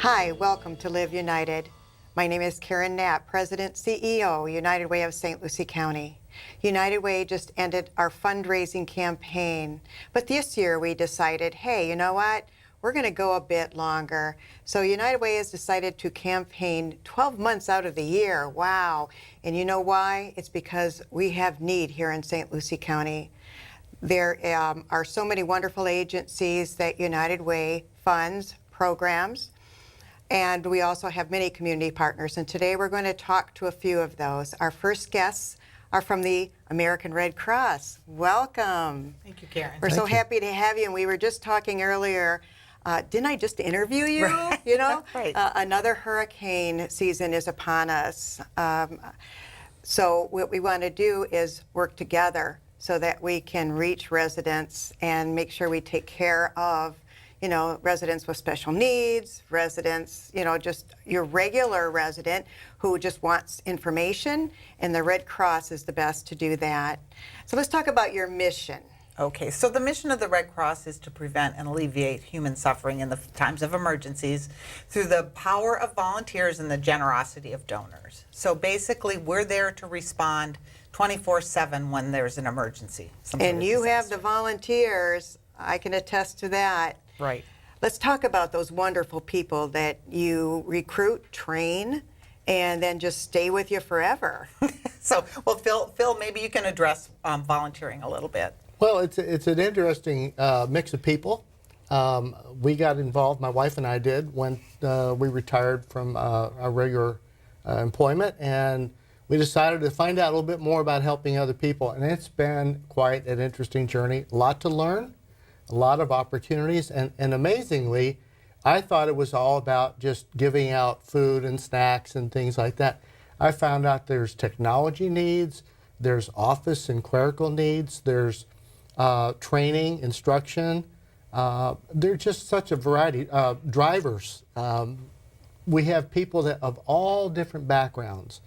Hi, welcome to Live United. My name is Karen Knapp, President, CEO, United Way of St. Lucie County. United Way just ended our fundraising campaign, but this year we decided, hey, you know what? We're going to go a bit longer. So United Way has decided to campaign 12 months out of the year. Wow. And you know why? It's because we have need here in St. Lucie County. There are so many wonderful agencies that United Way funds, programs, and we also have many community partners. And today we're going to talk to a few of those. Our first guests are from the American Red Cross. Welcome. Thank you, Karen. We're so happy to have you. And we were just talking earlier, didn't I just interview you? Right. You know, right. Another hurricane season is upon us. So what we want to do is work together so that we can reach residents and make sure we take care of, you know, residents with special needs, residents, you know, just your regular resident who just wants information, and the Red Cross is the best to do that. So let's talk about your mission. Okay, so the mission of the Red Cross is to prevent and alleviate human suffering in the times of emergencies through the power of volunteers and the generosity of donors. So basically, we're there to respond 24/7 when there's an emergency. And you have the volunteers, I can attest to that. Right. Let's talk about those wonderful people that you recruit, train, and then just stay with you forever. So, well, Phil, maybe you can address volunteering a little bit. Well, it's an interesting mix of people. We got involved, my wife and I did, when we retired from our regular employment, and we decided to find out a little bit more about helping other people. And it's been quite an interesting journey, a lot to learn, a lot of opportunities, and amazingly, I thought it was all about just giving out food and snacks and things like that. I found out there's technology needs, there's office and clerical needs, there's training, instruction. There's just such a variety. Drivers. We have people that of all different backgrounds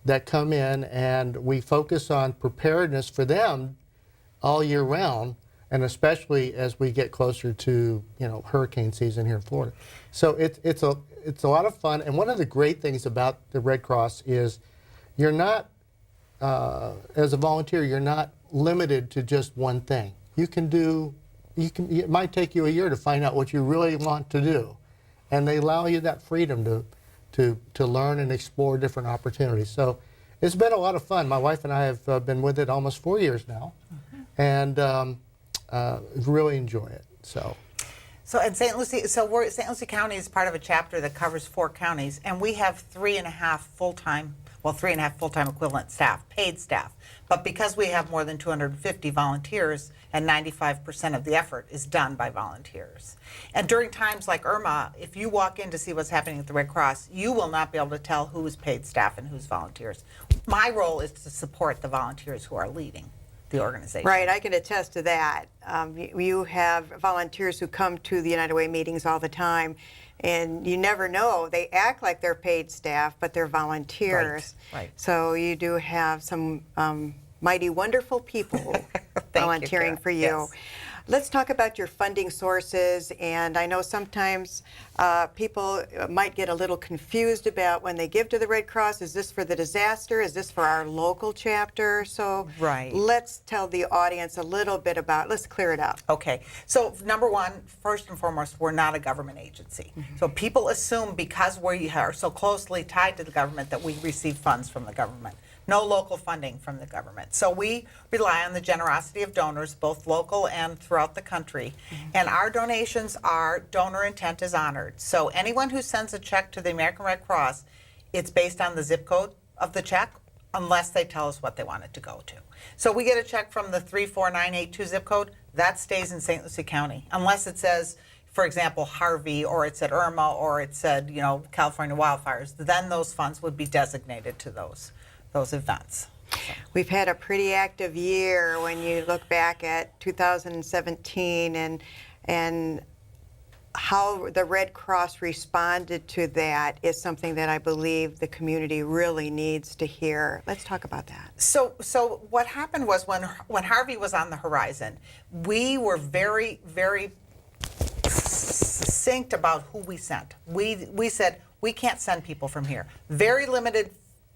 that come in, and we focus on preparedness for them all year round, and especially as we get closer to, you know, hurricane season here in Florida. So it's a lot of fun. And one of the great things about the Red Cross is you're not, as a volunteer, you're not limited to just one thing. It might take you a year to find out what you really want to do, and they allow you that freedom to learn and explore different opportunities. So it's been a lot of fun. My wife and I have been with it almost 4 years now, and really enjoy it. So in St. Lucie, St. Lucie County is part of a chapter that covers 4 counties, and we have 3.5 full-time equivalent staff, paid staff. But because we have more than 250 volunteers, and 95% of the effort is done by volunteers. And during times like Irma, if you walk in to see what's happening at the Red Cross, you will not be able to tell who is paid staff and who's volunteers. My role is to support the volunteers who are leading the organization. Right, I can attest to that. You have volunteers who come to the United Way meetings all the time, and you never know. They act like they're paid staff, but they're volunteers. Right. So you do have some mighty wonderful people volunteering for you. Yes. Let's talk about your funding sources, and I know sometimes people might get a little confused about when they give to the Red Cross. Is this for the disaster? Is this for our local chapter? So right. Let's tell the audience a little bit about, let's clear it up. Okay, so number one, first and foremost, we're not a government agency. So people assume because we are so closely tied to the government that we receive funds from the government. No local funding from the government. So we rely on the generosity of donors, both local and throughout the country. And our donations are donor intent is honored. So anyone who sends a check to the American Red Cross, it's based on the zip code of the check, unless they tell us what they want it to go to. So we get a check from the 34982 zip code, that stays in St. Lucie County, unless it says, for example, Harvey, or it said Irma, or it said, you know, California wildfires. Then those funds would be designated to those events. We've had a pretty active year when you look back at 2017 and how the Red Cross responded to that is something that I believe the community really needs to hear. Let's talk about that. So what happened was when Harvey was on the horizon, we were very, very succinct about who we sent. We said, we can't send people from here. Very limited,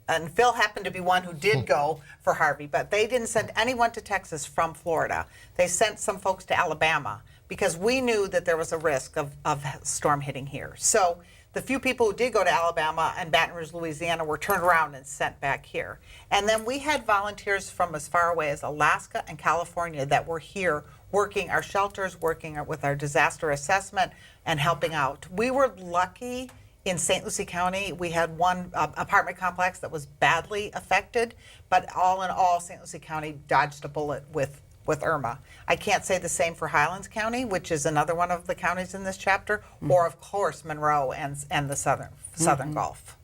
and Phil happened to be one who did go for Harvey, but they didn't send anyone to Texas from Florida. They sent some folks to Alabama because we knew that there was a risk of storm hitting here. So the few people who did go to Alabama and Baton Rouge, Louisiana were turned around and sent back here. And then we had volunteers from as far away as Alaska and California that were here working our shelters, working with our disaster assessment and helping out. We were lucky in St. Lucie County. We had one apartment complex that was badly affected, but all in all, St. Lucie County dodged a bullet with Irma. I can't say the same for Highlands County, which is another one of the counties in this chapter, or of course Monroe and the Southern Gulf.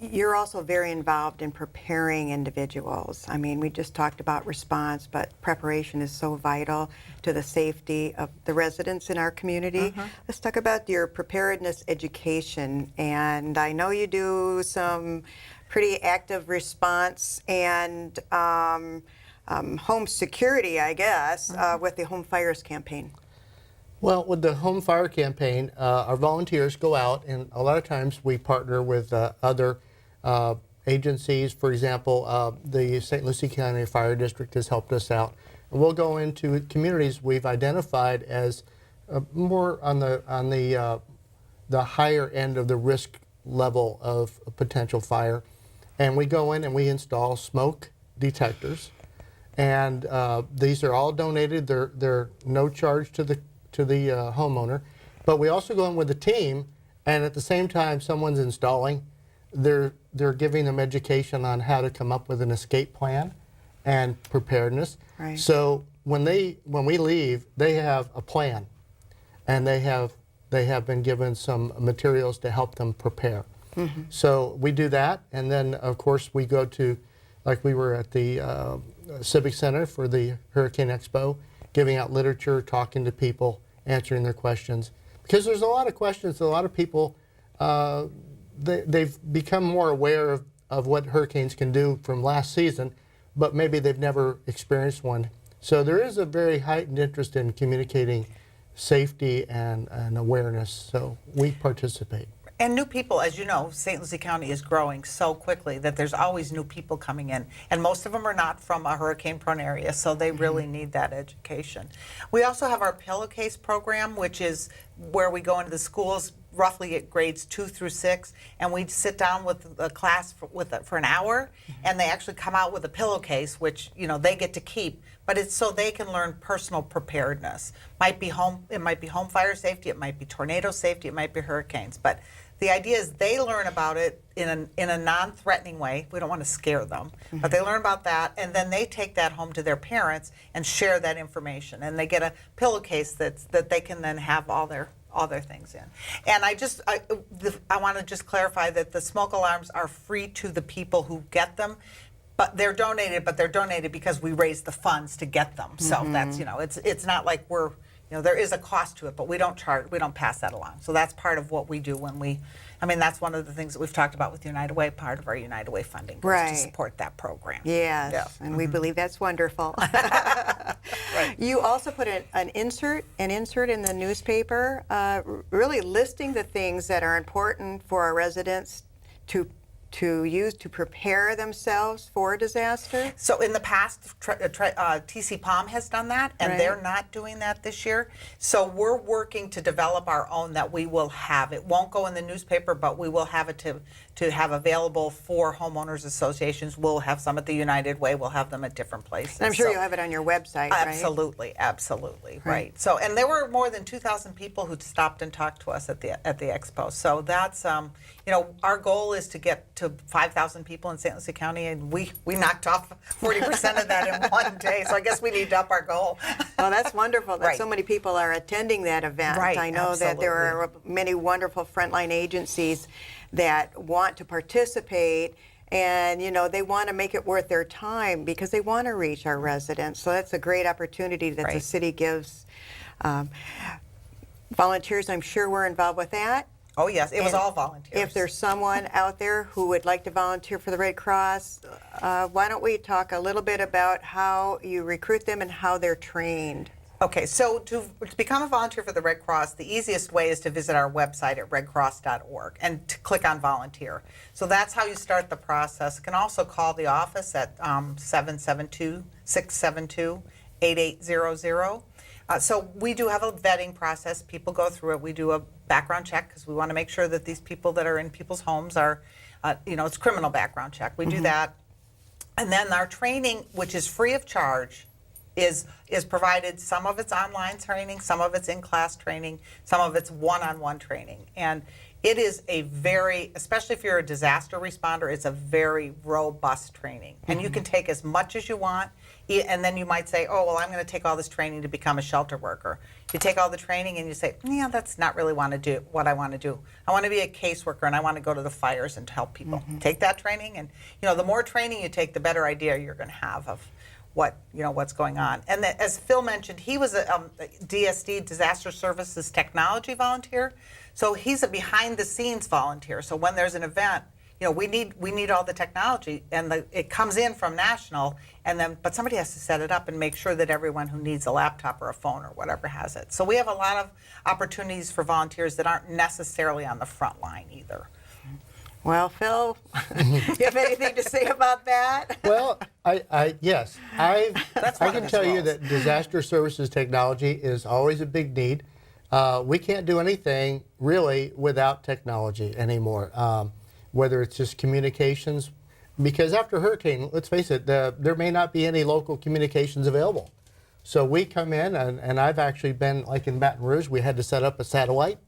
You're also very involved in preparing individuals. I mean, we just talked about response, but preparation is so vital to the safety of the residents in our community. Let's talk about your preparedness education. And I know you do some pretty active response and home security, I guess, with the Home Fires campaign. Well, with the Home Fire campaign, our volunteers go out, and a lot of times we partner with other agencies. For example, the St. Lucie County Fire District has helped us out. And we'll go into communities we've identified as more on the higher end of the risk level of a potential fire. And we go in and we install smoke detectors. And these are all donated. They're no charge to the homeowner, but we also go in with a team, and at the same time someone's installing, they're giving them education on how to come up with an escape plan and preparedness. Right. So when we leave, they have a plan, and they have been given some materials to help them prepare. So we do that, and then of course we go to, like we were at the Civic Center for the Hurricane Expo, giving out literature, talking to people, answering their questions. Because there's a lot of questions, a lot of people, they've become more aware of what hurricanes can do from last season, but maybe they've never experienced one. So there is a very heightened interest in communicating safety and awareness, so we participate. And new people, as you know, St. Lucie County is growing so quickly that there's always new people coming in. And most of them are not from a hurricane-prone area, so they really need that education. We also have our pillowcase program, which is where we go into the schools roughly at grades 2 through 6, and we sit down with a class for an hour, and they actually come out with a pillowcase, which they get to keep. But it's so they can learn personal preparedness. It might be home fire safety, it might be tornado safety, it might be hurricanes. But the idea is they learn about it in a non-threatening way. We don't want to scare them, but they learn about that, and then they take that home to their parents and share that information. And they get a pillowcase that they can then have all their things in. And I want to just clarify that the smoke alarms are free to the people who get them. But they're donated because we raise the funds to get them. So that's, it's not like there is a cost to it, but we don't pass that along. So that's part of what we do that's one of the things that we've talked about with United Way, part of our United Way funding, right, to support that program. Yes, and we believe that's wonderful. Right. You also put an insert in the newspaper, really listing the things that are important for our residents to use to prepare themselves for a disaster? So in the past, TC Palm has done that, and Right. they're not doing that this year. So we're working to develop our own that we will have. It won't go in the newspaper, but we will have it to have available for homeowners associations. We'll have some at the United Way. We'll have them at different places. And I'm sure So- you'll have it on your website, right? Absolutely, right. So, and there were more than 2,000 people who stopped and talked to us at the expo. So that's, our goal is to get to 5,000 people in St. Lucie County, and we knocked off 40% of that in one day. So I guess we need to up our goal. Well, that's wonderful that Right. so many people are attending that event. Right, I know that there are many wonderful frontline agencies that want to participate, and they want to make it worth their time because they want to reach our residents. So that's a great opportunity that the Right. city gives. Volunteers, I'm sure, were involved with that. Oh, yes, it was And all volunteers. If there's someone out there who would like to volunteer for the Red Cross, why don't we talk a little bit about how you recruit them and how they're trained? Okay, so to become a volunteer for the Red Cross, the easiest way is to visit our website at redcross.org and to click on volunteer. So that's how you start the process. You can also call the office at 772-672-8800. So we do have a vetting process. People go through it. We do a background check because we want to make sure that these people that are in people's homes are, it's criminal background check. We do that. And then our training, which is free of charge, is provided. Some of it's online training, some of it's in-class training, some of it's one-on-one training. And it is a very, especially if you're a disaster responder, it's a very robust training. And you can take as much as you want, and then you might say, oh, well, I'm going to take all this training to become a shelter worker. You take all the training and you say, yeah, that's not really what I want to do. I want to be a caseworker and I want to go to the fires and help people. Take that training, and the more training you take, the better idea you're going to have of what's going on. And as Phil mentioned, he was a DSD, Disaster Services Technology volunteer. So he's a behind the scenes volunteer. So when there's an event, we need all the technology, and it comes in from national, but somebody has to set it up and make sure that everyone who needs a laptop or a phone or whatever has it. So we have a lot of opportunities for volunteers that aren't necessarily on the front line either. Well, Phil, you have anything to say about that? Well, yes, I can tell you that disaster services technology is always a big need. We can't do anything really without technology anymore, whether it's just communications, because after a hurricane, let's face it, there may not be any local communications available. So we come in, and I've actually been, like in Baton Rouge, we had to set up a satellite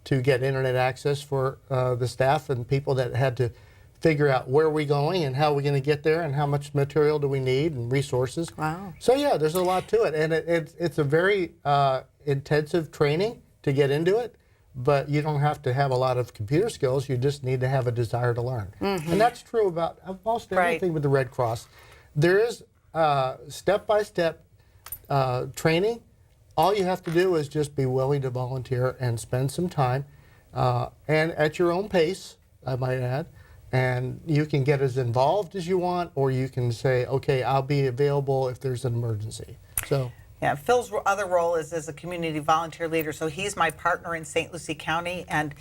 to get internet access for the staff and people that had to figure out where are we going and how are we going to get there and how much material do we need and resources. Wow. So yeah, there's a lot to it, and it's a very intensive training to get into it, but you don't have to have a lot of computer skills. You just need to have a desire to learn. And that's true about almost everything with the Red Cross. There is step-by-step training. All you have to do is just be willing to volunteer and spend some time, and at your own pace, I might add. And you can get as involved as you want, or you can say, okay, I'll be available if there's an emergency. So. Yeah, Phil's other role is as a community volunteer leader. So he's my partner in St. Lucie County, and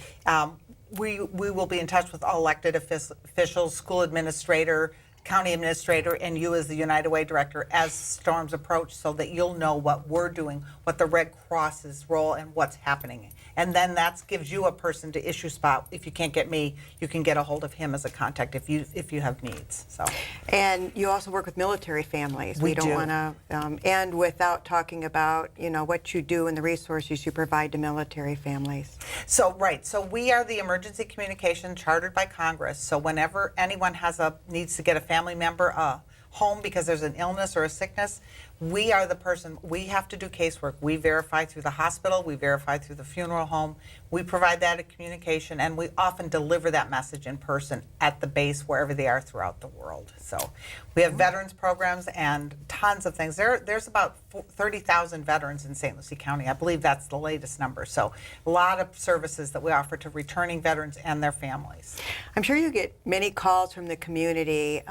we will be in touch with all elected officials, school administrator, county administrator, and you as the United Way director as storms approach, so that you'll know what we're doing, what the Red Cross's role, and what's happening. And then that gives you a person to issue spot. If you can't get me, you can get a hold of him as a contact if you have needs. So. And you also work with military families. We don't do. want to end without talking about what you do and the resources you provide to military families. So right, so we are the emergency communication chartered by Congress. So whenever anyone needs to get a family member home because there's an illness or a sickness, we are the person. We have to do casework. We verify through the hospital, we verify through the funeral home. We provide that communication, and we often deliver that message in person at the base wherever they are throughout the world. So we have veterans programs and tons of things. There's about 30,000 veterans in St. Lucie County. I believe that's the latest number. So a lot of services that we offer to returning veterans and their families. I'm sure you get many calls from the community,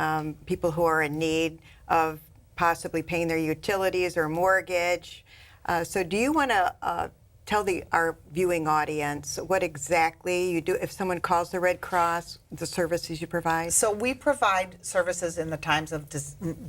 people who are in need of possibly paying their utilities or mortgage. So do you want to tell our viewing audience what exactly you do if someone calls the Red Cross, the services you provide? So we provide services in the times of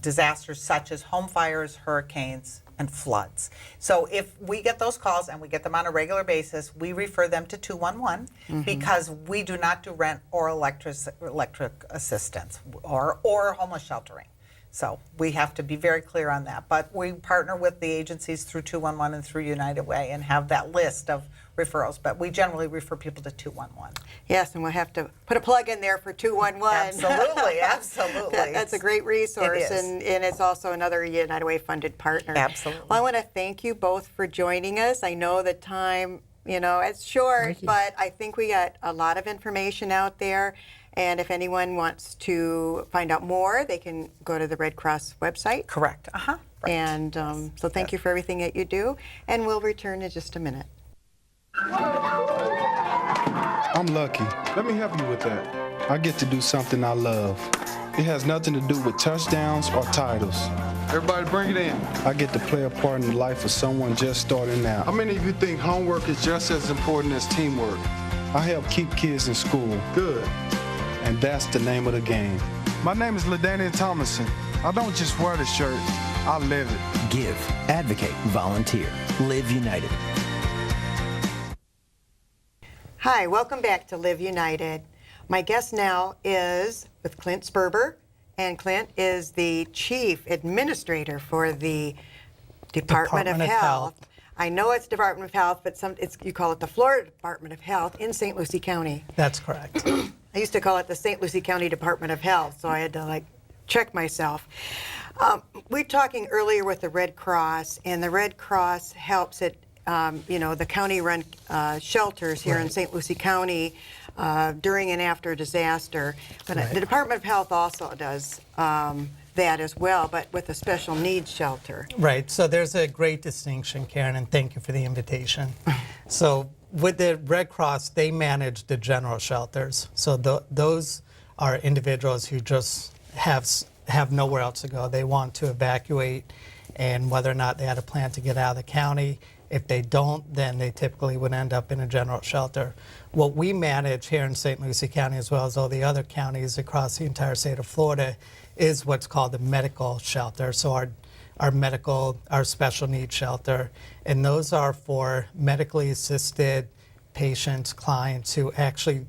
disasters such as home fires, hurricanes, and floods. So if we get those calls, and we get them on a regular basis, we refer them to 211 because we do not do rent or electric assistance or homeless sheltering. So we have to be very clear on that. But we partner with the agencies through 211 and through United Way and have that list of referrals. But we generally refer people to 211. Yes, and we'll have to put a plug in there for 211. Absolutely, absolutely. That's a great resource, It is. and it's also another United Way funded partner. Absolutely. Well, I want to thank you both for joining us. I know the time, it's short, but I think we got a lot of information out there. And if anyone wants to find out more, they can go to the Red Cross website. Correct. Right. And so thank you for everything that you do. And we'll return in just a minute. I'm lucky. Let me help you with that. I get to do something I love. It has nothing to do with touchdowns or titles. Everybody bring it in. I get to play a part in the life of someone just starting out. How many of you think homework is just as important as teamwork? I help keep kids in school, Good. and that's the name of the game. My name is LaDainian Thomason. I don't just wear the shirt, I live it. Give, advocate, volunteer. Live United. Hi, welcome back to Live United. My guest now is with Clint Sperber, and Clint is the Chief Administrator for the Department of Health. I know it's Department of Health, but you call it the Florida Department of Health in St. Lucie County. That's correct. I used to call it the St. Lucie County Department of Health, so I had to check myself. We were talking earlier with the Red Cross, and the Red Cross helps at the county-run shelters here in St. Lucie County during and after disaster. But the Department of Health also does that as well, but with a special needs shelter. Right. So there's a great distinction, Karen, and thank you for the invitation. So with the Red Cross, they manage the general shelters. So those are individuals who just have nowhere else to go. They want to evacuate, and whether or not they had a plan to get out of the county. If they don't, then they typically would end up in a general shelter. What we manage here in St. Lucie County, as well as all the other counties across the entire state of Florida, is what's called the medical shelter. So our special needs shelter, and those are for medically assisted patients, clients who actually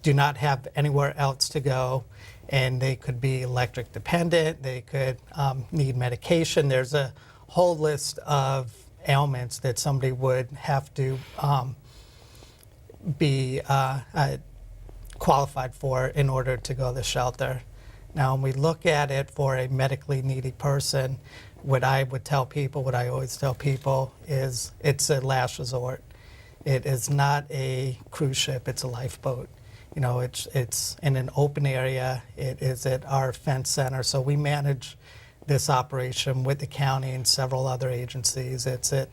do not have anywhere else to go, and they could be electric dependent, they could need medication. There's a whole list of ailments that somebody would have to be qualified for in order to go to the shelter. Now, when we look at it for a medically needy person, what I always tell people is it's a last resort. It is not a cruise ship, it's a lifeboat. You know, it's in an open area. It is at our fence center. So we manage this operation with the county and several other agencies. It's at,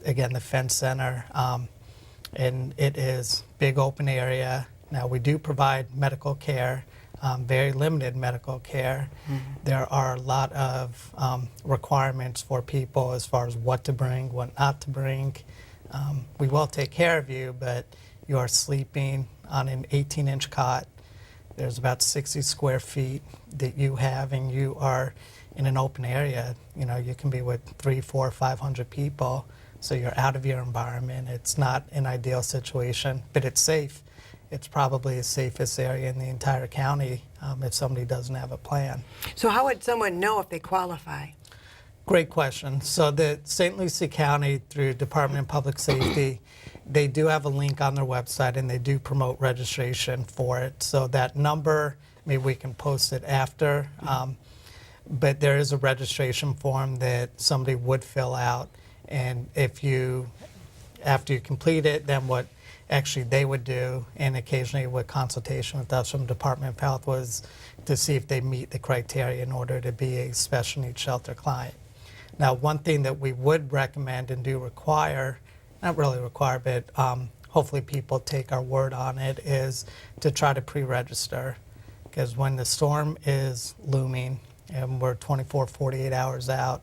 again, the fence center, and it is big open area. Now, we do provide medical care, very limited medical care. There are a lot of requirements for people as far as what to bring, what not to bring. We will take care of you, but you are sleeping on an 18-inch cot. There's about 60 square feet that you have, and you are in an open area. You know, you can be with 300, 400, 500 people, so you're out of your environment. It's not an ideal situation, but it's safe. It's probably the safest area in the entire county if somebody doesn't have a plan. So how would someone know if they qualify? Great question. So the St. Lucie County, through Department of Public Safety, they do have a link on their website, and they do promote registration for it. So that number, maybe we can post it after, but there is a registration form that somebody would fill out, and after you complete it, then what actually they would do, and occasionally with consultation with us from Department of Health, was to see if they meet the criteria in order to be a special needs shelter client. Now, one thing that we would recommend and do require, not really require, but hopefully people take our word on it, is to try to pre-register. Because when the storm is looming and we're 24, 48 hours out,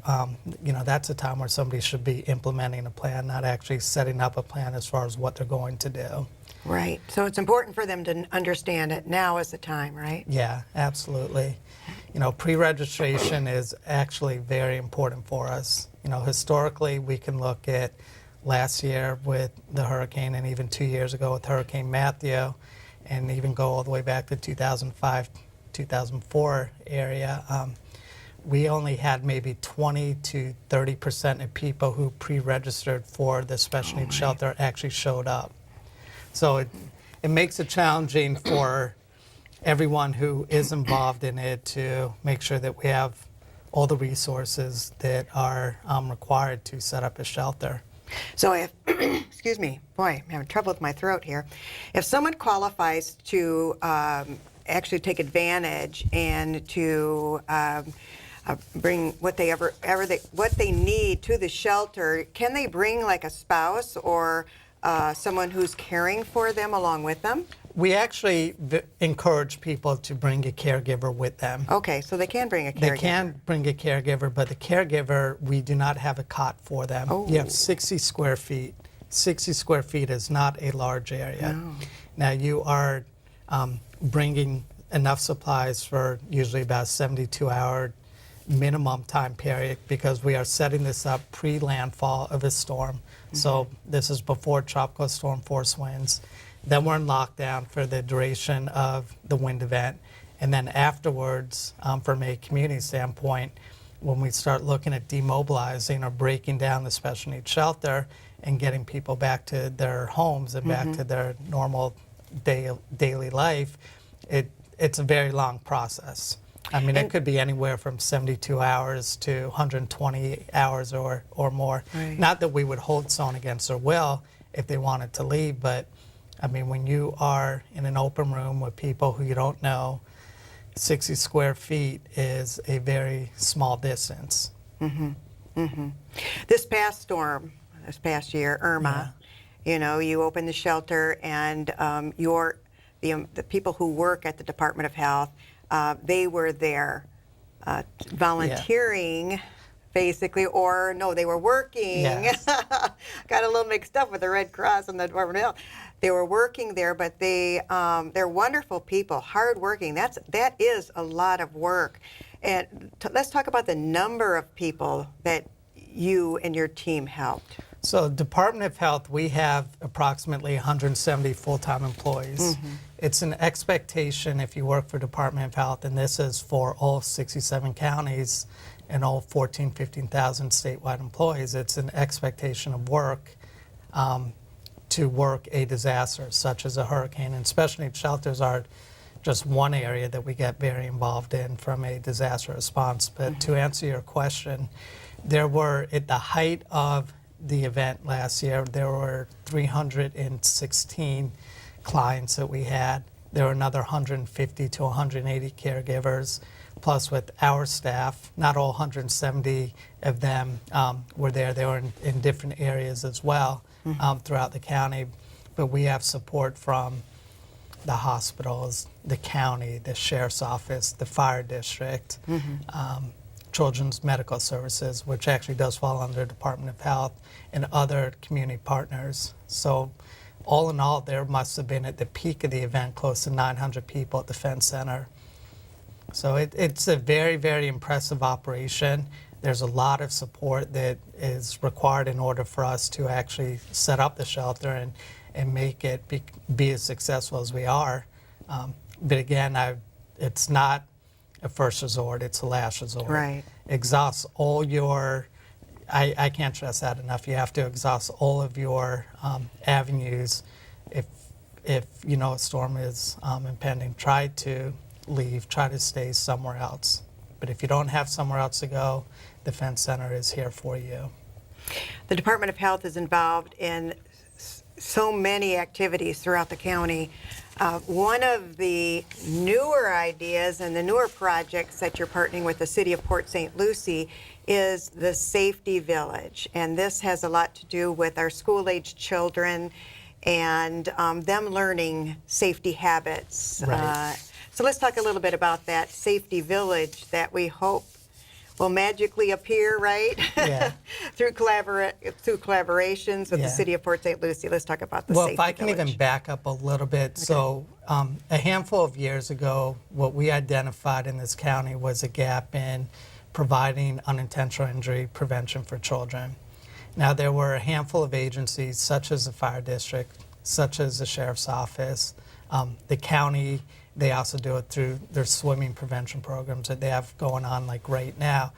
that's a time where somebody should be implementing a plan, not actually setting up a plan as far as what they're going to do. Right. So it's important for them to understand it. Now is the time, right? Yeah, absolutely. You know, pre-registration is actually very important for us. You know, historically, we can look at last year with the hurricane, and even 2 years ago with Hurricane Matthew, and even go all the way back to 2005, 2004 area. We only had maybe 20 to 30% of people who pre-registered for the special needs shelter actually showed up. So it makes it challenging for everyone who is involved in it to make sure that we have all the resources that are required to set up a shelter. So if, excuse me, boy, I'm having trouble with my throat here. If someone qualifies to actually take advantage and to bring what they need to the shelter, can they bring like a spouse or someone who's caring for them along with them? We actually encourage people to bring a caregiver with them. Okay, so they can bring a caregiver. They can bring a caregiver, but the caregiver, we do not have a cot for them. Oh. You have 60 square feet. 60 square feet is not a large area. No. Now you are bringing enough supplies for usually about 72-hour minimum time period, because we are setting this up pre-landfall of a storm. So this is before tropical storm force winds. Then we're in lockdown for the duration of the wind event. And then afterwards, from a community standpoint, when we start looking at demobilizing or breaking down the special needs shelter and getting people back to their homes and back to their normal daily life, it's a very long process. I mean, it could be anywhere from 72 hours to 120 hours or more. Right. Not that we would hold someone against their will if they wanted to leave, but I mean, when you are in an open room with people who you don't know, 60 square feet is a very small distance. This past storm, this past year, Irma, you know, you opened the shelter, and the people who work at the Department of Health, they were there volunteering, basically, or no, they were working. Yes. Got a little mixed up with the Red Cross and the Department of Health. They were working there, but they're wonderful people, hardworking. That is a lot of work. And let's talk about the number of people that you and your team helped. So Department of Health, we have approximately 170 full-time employees. It's an expectation if you work for Department of Health, and this is for all 67 counties and all 15,000 statewide employees, it's an expectation of work to work a disaster such as a hurricane. And special needs shelters are just one area that we get very involved in from a disaster response. But to answer your question, there were, at the height of the event last year, there were 316 clients that we had. There were another 150 to 180 caregivers, plus with our staff. Not all 170 of them were there. They were in different areas as well throughout the county. But we have support from the hospitals, the county, the sheriff's office, the fire district, Children's Medical Services, which actually does fall under Department of Health, and other community partners. So all in all, there must have been at the peak of the event close to 900 people at the Defense Center. So it's a very, very impressive operation. There's a lot of support that is required in order for us to actually set up the shelter and make it be as successful as we are. But again, it's not a first resort, it's a last resort. Right. Exhaust all your, I can't stress that enough, you have to exhaust all of your avenues. If you know a storm is impending, try to leave, try to stay somewhere else. But if you don't have somewhere else to go, the Defense Center is here for you. The Department of Health is involved in so many activities throughout the county. One of the newer ideas and the newer projects that you're partnering with the City of Port St. Lucie is the Safety Village. And this has a lot to do with our school-aged children and them learning safety habits. Right. So let's talk a little bit about that Safety Village that we hope will magically appear, right? Yeah. through collaborations with Yeah. the City of Port St. Lucie. Let's talk about the Well, Safety if I can Village. even back up a little bit. So a handful of years ago, what we identified in this county was a gap in providing unintentional injury prevention for children. Now, there were a handful of agencies, such as the fire district, such as the sheriff's office, the county. They also do it through their swimming prevention programs that they have going on like right now.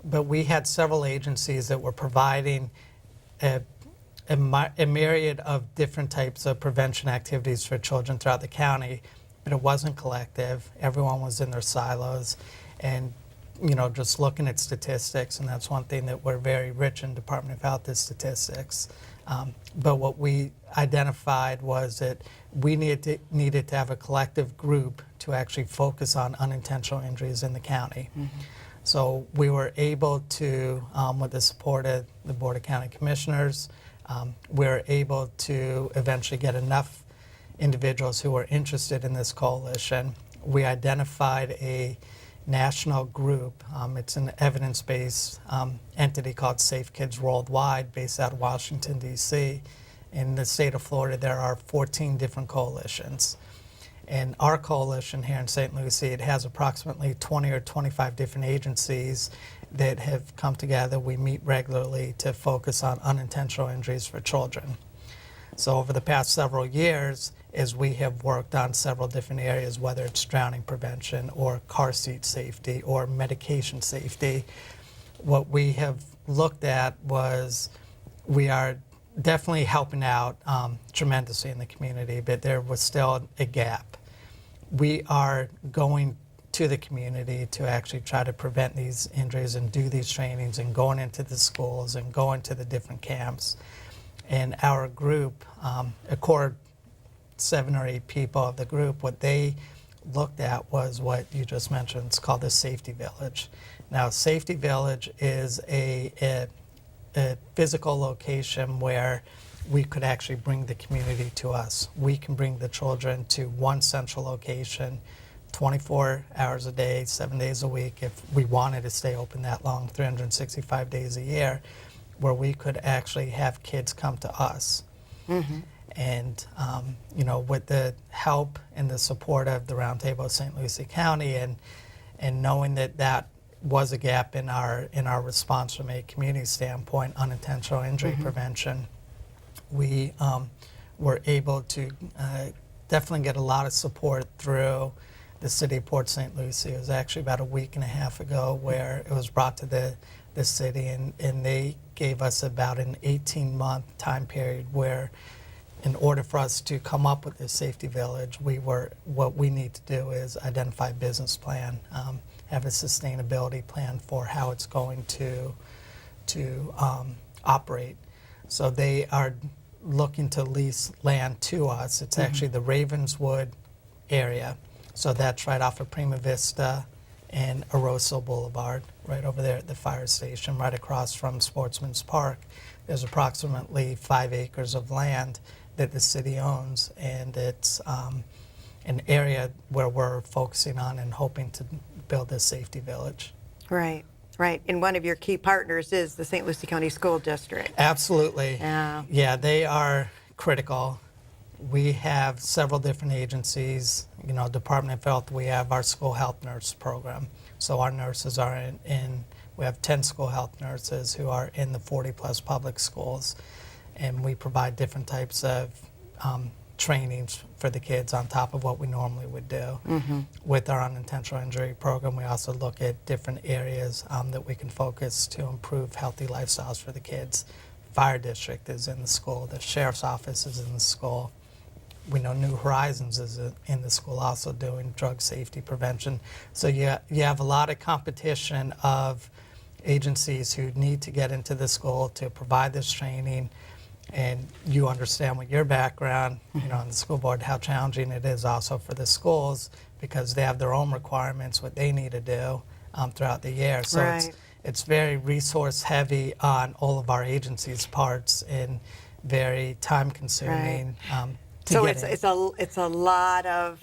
But we had several agencies that were providing a myriad of different types of prevention activities for children throughout the county, but it wasn't collective. Everyone was in their silos. And, you know, just looking at statistics, and that's one thing that we're very rich in Department of Health is statistics. But what we identified was that we needed to have a collective group to actually focus on unintentional injuries in the county. So we were able to, with the support of the Board of County Commissioners, we're able to eventually get enough individuals who were interested in this coalition. We identified a national group. It's an evidence-based entity called Safe Kids Worldwide, based out of Washington, D.C. In the state of Florida, there are 14 different coalitions. And our coalition here in St. Lucie, it has approximately 20 or 25 different agencies that have come together. We meet regularly to focus on unintentional injuries for children. So over the past several years, as we have worked on several different areas, whether it's drowning prevention or car seat safety or medication safety, what we have looked at was we are definitely helping out tremendously in the community, but there was still a gap. We are going to the community to actually try to prevent these injuries and do these trainings and going into the schools and going to the different camps. And our group, a core 7 or 8 people of the group, what they looked at was what you just mentioned. It's called the Safety Village. Now, Safety Village is a physical location where we could actually bring the community to us. We can bring the children to one central location 24 hours a day, 7 days a week, if we wanted to stay open that long, 365 days a year, where we could actually have kids come to us. Mm-hmm. And, you know, with the help and the support of the Roundtable of St. Lucie County and knowing that that was a gap in our response from a community standpoint, unintentional injury prevention, we were able to definitely get a lot of support through the City of Port St. Lucie. It was actually about a week and a half ago where it was brought to the city, and they gave us about an 18-month time period where, in order for us to come up with this safety village, what we need to do is identify a business plan, have a sustainability plan for how it's going to operate. So they are looking to lease land to us. It's actually the Ravenswood area. So that's right off of Prima Vista and Arosa Boulevard, right over there at the fire station, right across from Sportsman's Park. There's approximately 5 acres of land that the city owns, and it's an area where we're focusing on and hoping to build a safety village. Right, right. And one of your key partners is the St. Lucie County School District. Absolutely. Yeah. Yeah, they are critical. We have several different agencies. You know, Department of Health, we have our school health nurse program. So our nurses are we have 10 school health nurses who are in the 40-plus public schools. And we provide different types of trainings for the kids on top of what we normally would do. Mm-hmm. With our unintentional injury program, we also look at different areas that we can focus to improve healthy lifestyles for the kids. Fire district is in the school. The sheriff's office is in the school. We know New Horizons is in the school also doing drug safety prevention. So you have a lot of competition of agencies who need to get into the school to provide this training. And you understand with your background, you know, on the school board, how challenging it is also for the schools because they have their own requirements, what they need to do throughout the year. So right. It's very resource heavy on all of our agencies' parts and very time consuming. Right. So it's a lot of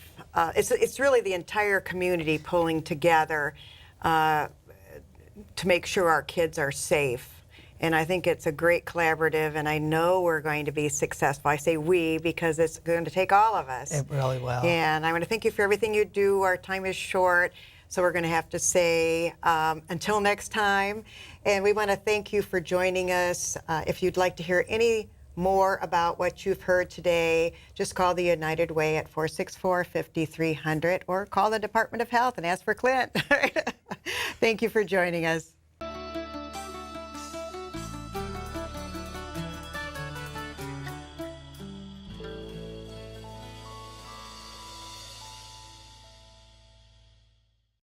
it's really the entire community pulling together to make sure our kids are safe. And I think it's a great collaborative, and I know we're going to be successful. I say we because it's going to take all of us. It really will. And I want to thank you for everything you do. Our time is short, so we're going to have to say until next time. And we want to thank you for joining us. If you'd like to hear any more about what you've heard today, just call the United Way at 464-5300 or call the Department of Health and ask for Clint. Thank you for joining us.